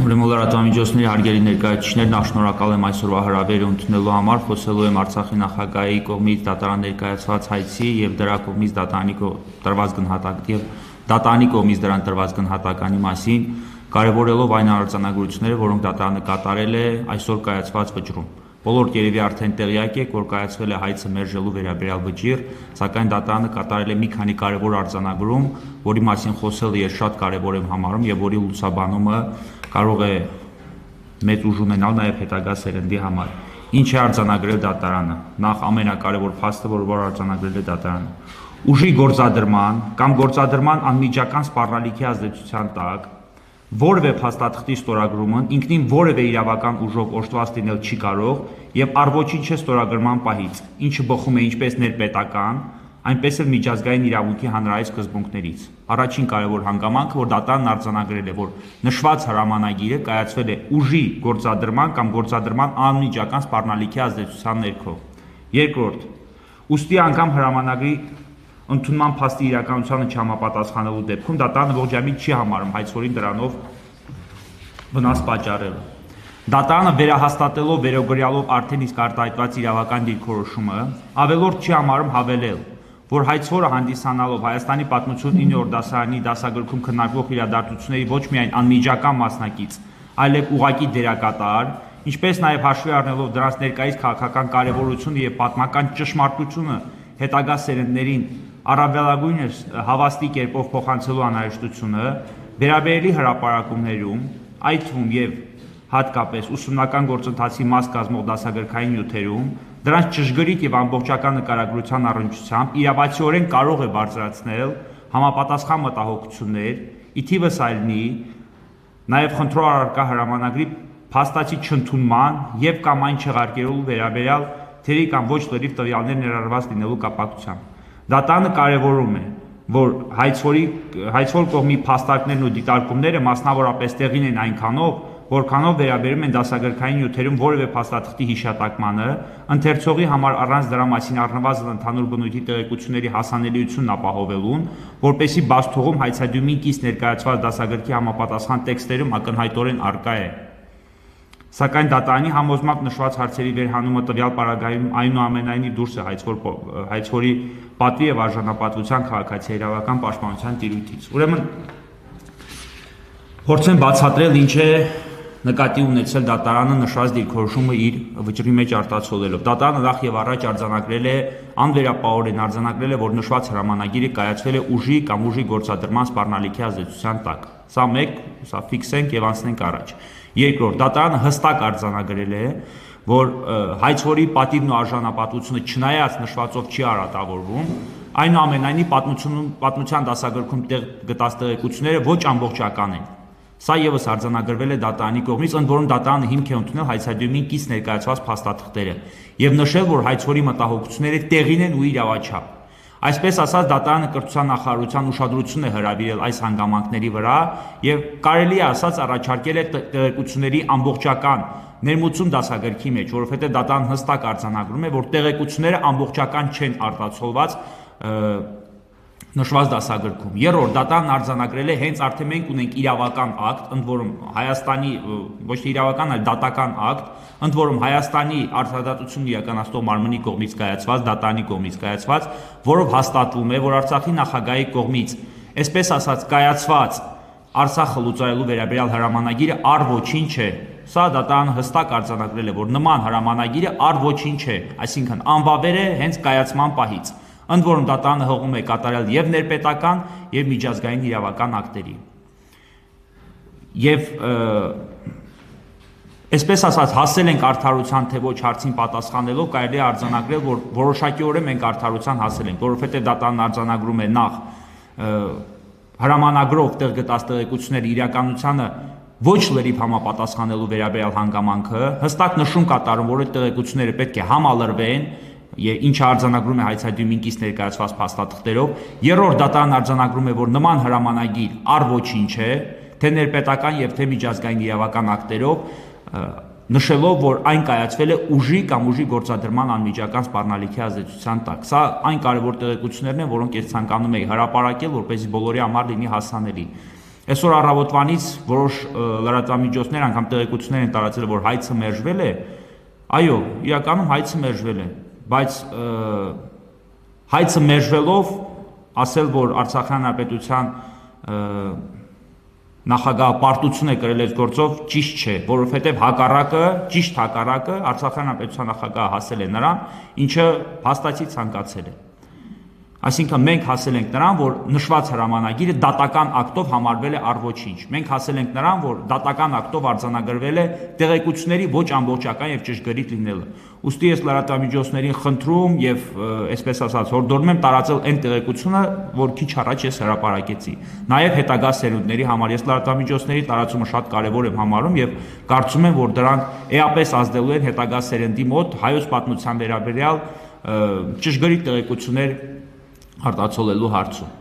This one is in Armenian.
Ուրեմն լրատվամիջոցների հարգելի ներկայացուցիչներ, նախ շնորհակալ եմ այսօրվա հրավերը ընդունելու համար, խոսելու եմ Արցախի նախագահի կողմից դատարան ներկայացված հայցի եւ դրա կողմից դատարանի կողմից դրան տրված գնահատականի մասին, կարևորելով այն արձանագրությունները, որոնք դատարանը կատարել է այսօր կայացված վճռում։ Բոլորդ երևի արդեն տեղյակ եք, որ կայացվել է հայցը մերժելու վերաբերյալ վճիռ, սակայն դատարանը կատարել է մի քանի կարևոր արձանագրում, որի մասին խոսելը ես շատ կարևոր եմ համարում եւ որի լուսաբանումը կարող է մեծ ուժ ունենալ նաև հետագա սերնդի համար։ Ինչ է արձանագրել դատարանը։ Նախ ամենակարևոր փաստը, որ արձանագրել է դատարանը։ Ուժի գործադրման կամ գործադրման անմիջական սպառնալիքի ազդեցության տակ որևէ փաստաթղթի ստորագրումն ինքնին որևէ իրավական ուժով օժտված լինել չի կարող եւ առ ոչինչ է ստորագրման պահից, ինչը բխում է ինչպես ներպետական, այնպես էլ միջազգային իրավունքի հանրային սկզբունքներից։ Առաջին կարևոր հանգամանքը, որ դատարանն արձանագրել է, որ նշված հրամանագիրը կայացվել է ուժի գործադրման կամ գործադրման անմիջական սպառնալիքի ազդեցության ներքո։ Երկրորդ, ուստի անգամ հրամանագրի ընդունման փաստի իրականությանը չհամապատասխանելու դեպքում դատարանը ողջամիտ չի համարում հայցորին դրանով վնաս պատճառելը։ Դատարանը վերահաստատելով վերոգրյալով արդեն իսկ արտահայտված իրավական դիրքորոշումը ավելորդ չի համարում հավելել, որ հայցորը հանդիսանալով Հայաստանի պատմություն 9-րդ դասարանի դասագրքում քննարկվող իրադարձությունների ոչ միայն անմիջական մասնակից, այլև ուղղակի դերակատար, ինչպես նաև հաշվի առնելով դրանց ներկայիս քաղաքական կարևորությունը եւ պատմական ճշմարտությունը հետագա սերնդներին առավելագույնս հավաստի կերպով փոխանցելու անհրաժեշտությունը վերաբերելի հրապարակումներում, այդ թվում եւ հատկապես ուսումնական գործընթացի մաս կազմող դասագրքային նյութերում դրանց ճշգրիտ եւ ամբողջական նկարագրության առնչությամբ իրավացիորեն կարող է բարձրացնել համապատասխան մտահոգություններ, ի թիվս այլնի նաեւ խնդրող առարկա հրամանագրի փաստացի չընդունման եւ կամ այն չեղարկելու վերաբերյալ թերի կամ ոչ լրիվ տվյալներ ներառված լինելու կապակցությամբ։ Դատարանը կարևորում է, որ հայցվոր կողմի փաստարկներն ու դիտարկումները մասնավորապես տեղին են այնքանով, որքանով վերաբերում են դասագրքային նյութերում որևէ փաստաթղթի հիշատակմանը, ընթերցողի համար առանց դրա մասին առնվազն ընդհանուր բնույթի տեղեկությունների հասանելիությունն ապահովելուն, որպեսզի բացթողում հայցադյումին կից ներկայացված դասագրքի համապատասխան տեքստերում ակնհայտորեն առկա է։ Սակայն դատարանի համոզմամբ նշված հարցերի վերհանումը տվյալ պարագայում այնուամենայնիվ դուրս է հայցվորի պատվի եւ արժանապատվության քաղաքացիական պաշտպանության տիրույթից։ Ուրեմն փորձեմ բացատրել ինչ է նկատի ունեցել դատարանը նշված դիրքորոշումը իր վճռի մեջ արտացոլելով։ Դատարանը նախ եւ առաջ արձանագրել է անվերապահորեն արձանագրել է, որ նշված հրամանագիրը կայացվել է ուժի կամ ուժի գործադրման սպառնալիքի ազդեցության տակ։ Սա մեկ, սա ֆիքսենք եւ անցնենք առաջ։ Երկրորդ, դատարանը հստակ արձանագրել է, որ հայցվորի պատիվն ու արժանապատվությունը չնայած նշվածով չի արատավորվում, այնուամենայնիվ պատմության դասագրքում տեղ գտած տեղեկությունները ոչ ամբողջական են։ Սա եւս արձանագրվել է դատարանի կողմից, ընդ որում դատարանը հիմք է ընդունել հայցադյումին կից ներկայացված փաստաթղթերը եւ նշել, որ հայցվորի մտահոգությունները տեղին են ու իրավաչափ։ Այսպես ասած, դատարանը կրթության նախարարության ուշադրությունն է հրավիրել այս հանգամանքների վրա եւ կարելի է ասած առաջարկել է տեղեկությունների ամբողջական ներմուծում դասագրքի մեջ, որովհետեւ դատարան հստակ արձանագրում է, որ տեղեկությունները ամբողջական չեն արտացոլված նշված դասագրքում։ Երրորդ, դատարանն արձանագրել է հենց արդեն մենք ունենք իրավական ակտ, ընդ որում Հայաստանի ոչ թե իրավական, այլ դատական ակտ, ընդ որում Հայաստանի արտադատությունն իրականացնող մարմնի կողմից կայացված, դատարանի կողմից կայացված, որով հաստատվում է, որ Արցախի նախագահի կողմից, այսպես ասած, կայացված Արցախը լուծարելու վերաբերյալ հրամանագիրը առ ոչինչ է։ Սա դատարանը հստակ արձանագրել է, որ նման հրամանագիրը առ ոչինչ է, այսինքն անվավեր է հենց կայացման պահից։ Ընդ որում դատարանը հողում է կատարել եւ ներպետական եւ միջազգային իրավական ակտերի։ Եվ այսպես ասած հասել ենք արդարության թե ոչ հարցին պատասխանելով կարելի է արձանագրել, որ որոշակիորեն մենք արդարության հասել ենք, որովհետեւ դատարանն արձանագրում է նախ հրամանագրով տեղ գտած տեղեկությունների իրականությանը ոչ լրիվ համապատասխանելու վերաբերյալ հանգամանքը, հստակ նշում կատարում, որ այդ տեղեկությունները պետք է համալրվեն ինչը արձանագրում է հայցադյումին կից ներկայացված փաստաթղթերով։ Երրորդ, դատարանն արձանագրում է, որ նման հրամանագիր առ ոչինչ է, թե ներպետական եւ թե միջազգային իրավական ակտերով, նշելով, որ այն կայացվել է ուժի կամ ուժի գործադրման անմիջական սպառնալիքի ազդեցության տակ։ Սա այն կարևոր տեղեկություններն են, որոնք ես ցանկանում եի հրապարակել, որպեսզի բոլորի համար լինի հասանելի։ Այսօր առավոտվանից որոշ լրատվամիջոցներ անգամ տեղեկություններ են տարածել, որ հայցը մերժվել է, այո, իրականում հայցը մերժվել է, բայց հայցը մերժվելով ասել, որ Արցախյան Հանրապետության նախագահը պարտություն է կրել այս գործով, ճիշտ չէ, որովհետև ճիշտ հակառակը Արցախյան Հանրապետության նախագահը հասել է նրան, ինչը փաստացի ցանկացել է։ Այսինքն մենք հասել ենք նրան, որ նշված հրամանագիրը դատական ակտով համարվել է առ-ոչինչ։ Մենք հասել ենք նրան, որ դատական ակտով արձանագրվել է տեղեկությունների ոչ ամբողջական եւ ճշգրիտ լինելը։ Ուստի ես լրատվամիջոցներին խնդրում եւ այսպես ասած հորդորում եմ տարածել այն տեղեկությունը, որ քիչ առաջ ես հրապարակեցի։ Նաեւ հետագա սերունդների համար ես լրատվամիջոցների տարածումը շատ կարեւոր եմ համարում եւ կարծում եմ, որ դրանք էապես ազդելու են հետագա սերնդի մոտ հայոց պատմության վերաբերյալ ճշգրիտ տեղեկություններ արտացոլելու հարցում։